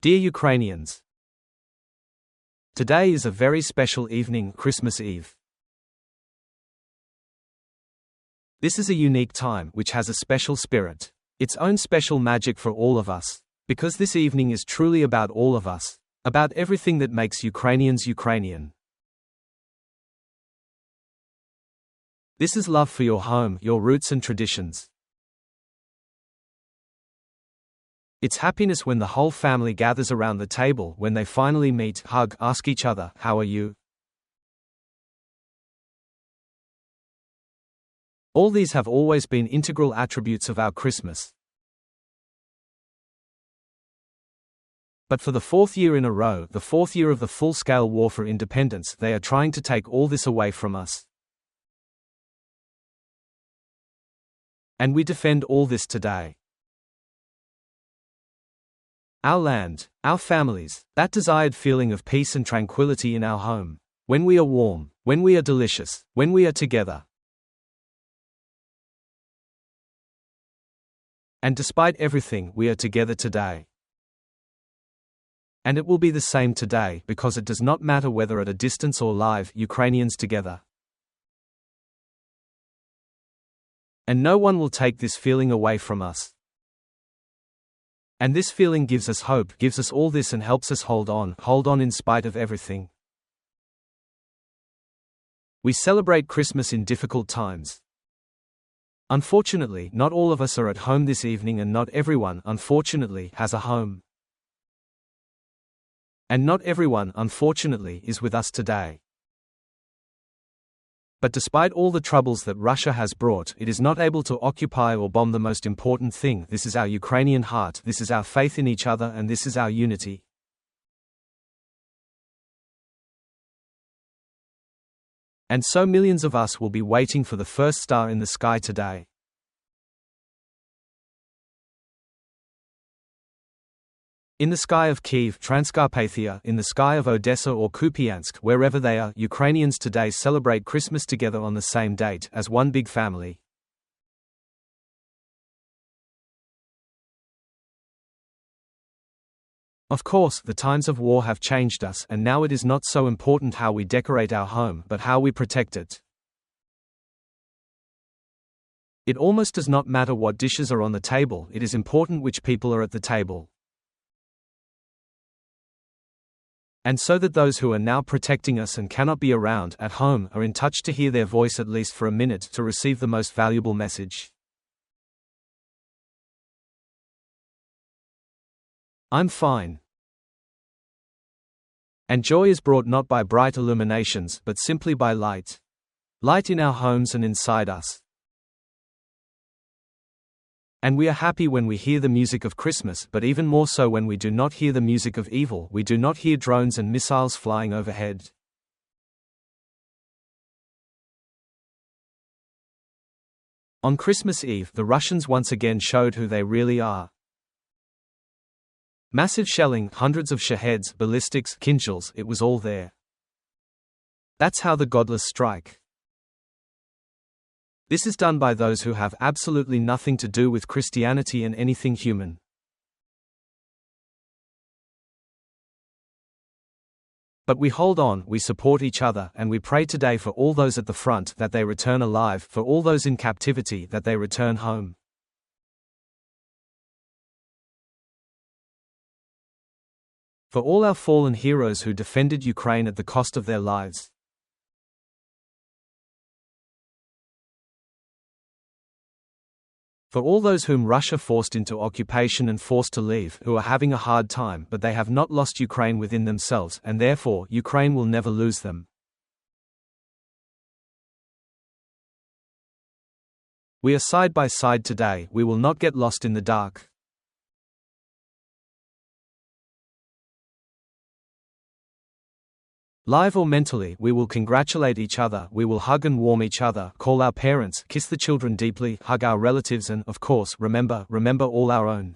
Dear Ukrainians, today is a very special evening, Christmas Eve. This is a unique time which has a special spirit, its own special magic for all of us, because this evening is truly about all of us, about everything that makes Ukrainians Ukrainian. This is love for your home, your roots and traditions. It's happiness when the whole family gathers around the table, when they finally meet, hug, ask each other, "How are you?" All these have always been integral attributes of our Christmas. But for the fourth year in a row, the fourth year of the full-scale war for independence, they are trying to take all this away from us. And we defend all this today. Our land, our families, that desired feeling of peace and tranquility in our home, when we are warm, when we are delicious, when we are together. And despite everything, we are together today. And it will be the same today, because it does not matter whether at a distance or live, Ukrainians together. And no one will take this feeling away from us. And this feeling gives us hope, gives us all this and helps us hold on in spite of everything. We celebrate Christmas in difficult times. Unfortunately, not all of us are at home this evening, and not everyone, unfortunately, has a home. And not everyone, unfortunately, is with us today. But despite all the troubles that Russia has brought, it is not able to occupy or bomb the most important thing. This is our Ukrainian heart, this is our faith in each other, and this is our unity. And so millions of us will be waiting for the first star in the sky today. In the sky of Kyiv, Transcarpathia, in the sky of Odessa or Kupiansk, wherever they are, Ukrainians today celebrate Christmas together on the same date, as one big family. Of course, the times of war have changed us, and now it is not so important how we decorate our home, but how we protect it. It almost does not matter what dishes are on the table, it is important which people are at the table. And so that those who are now protecting us and cannot be around, at home, are in touch to hear their voice at least for a minute, to receive the most valuable message. I'm fine. And joy is brought not by bright illuminations, but simply by light. Light in our homes and inside us. And we are happy when we hear the music of Christmas, but even more so when we do not hear the music of evil, we do not hear drones and missiles flying overhead. On Christmas Eve, the Russians once again showed who they really are. Massive shelling, hundreds of shaheds, ballistics, Kinjals, it was all there. That's how the godless strike. This is done by those who have absolutely nothing to do with Christianity and anything human. But we hold on, we support each other, and we pray today for all those at the front, that they return alive, for all those in captivity, that they return home. For all our fallen heroes who defended Ukraine at the cost of their lives. For all those whom Russia forced into occupation and forced to leave, who are having a hard time, but they have not lost Ukraine within themselves, and therefore, Ukraine will never lose them. We are side by side today, we will not get lost in the dark. Live or mentally, we will congratulate each other, we will hug and warm each other, call our parents, kiss the children deeply, hug our relatives and, of course, remember all our own.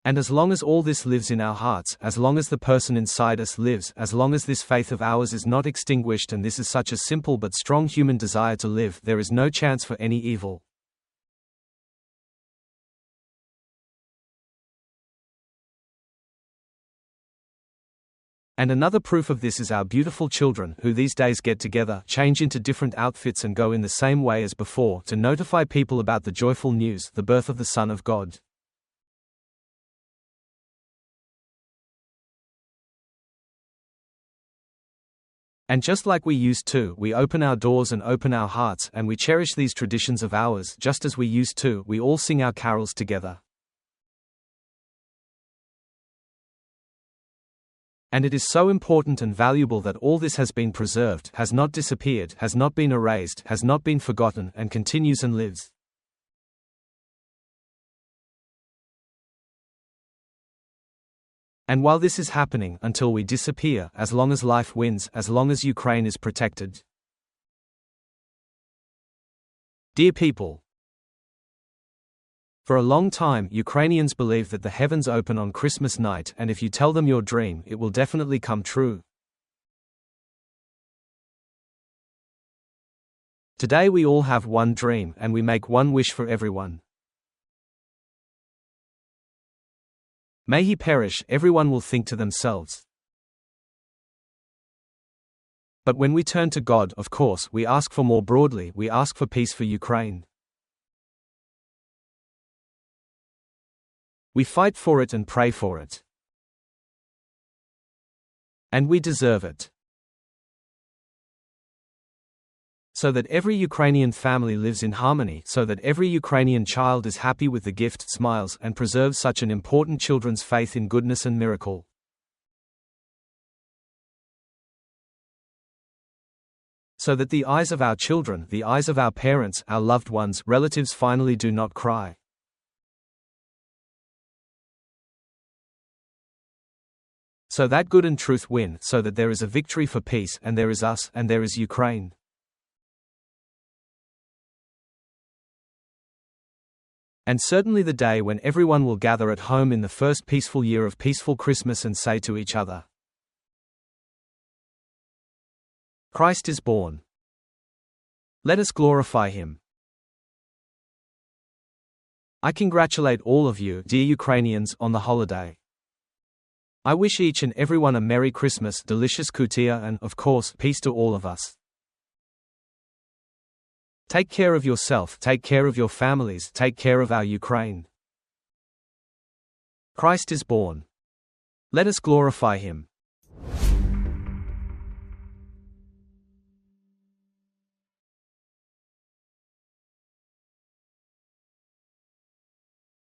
And as long as all this lives in our hearts, as long as the person inside us lives, as long as this faith of ours is not extinguished, and this is such a simple but strong human desire to live, there is no chance for any evil. And another proof of this is our beautiful children, who these days get together, change into different outfits and go in the same way as before, to notify people about the joyful news, the birth of the Son of God. And just like we used to, we open our doors and open our hearts, and we cherish these traditions of ours, just as we used to, we all sing our carols together. And it is so important and valuable that all this has been preserved, has not disappeared, has not been erased, has not been forgotten, and continues and lives. And while this is happening, until we disappear, as long as life wins, as long as Ukraine is protected. Dear people, for a long time, Ukrainians believe that the heavens open on Christmas night, and if you tell them your dream, it will definitely come true. Today we all have one dream, and we make one wish for everyone. May he perish, everyone will think to themselves. But when we turn to God, of course, we ask for more broadly, we ask for peace for Ukraine. We fight for it and pray for it. And we deserve it. So that every Ukrainian family lives in harmony, so that every Ukrainian child is happy with the gift, smiles, and preserves such an important children's faith in goodness and miracle. So that the eyes of our children, the eyes of our parents, our loved ones, relatives finally do not cry. So that good and truth win, so that there is a victory for peace, and there is us, and there is Ukraine. And certainly the day when everyone will gather at home in the first peaceful year of peaceful Christmas and say to each other, Christ is born. Let us glorify him. I congratulate all of you, dear Ukrainians, on the holiday. I wish each and everyone a Merry Christmas, delicious kutia, and, of course, peace to all of us. Take care of yourself, take care of your families, take care of our Ukraine. Christ is born. Let us glorify him.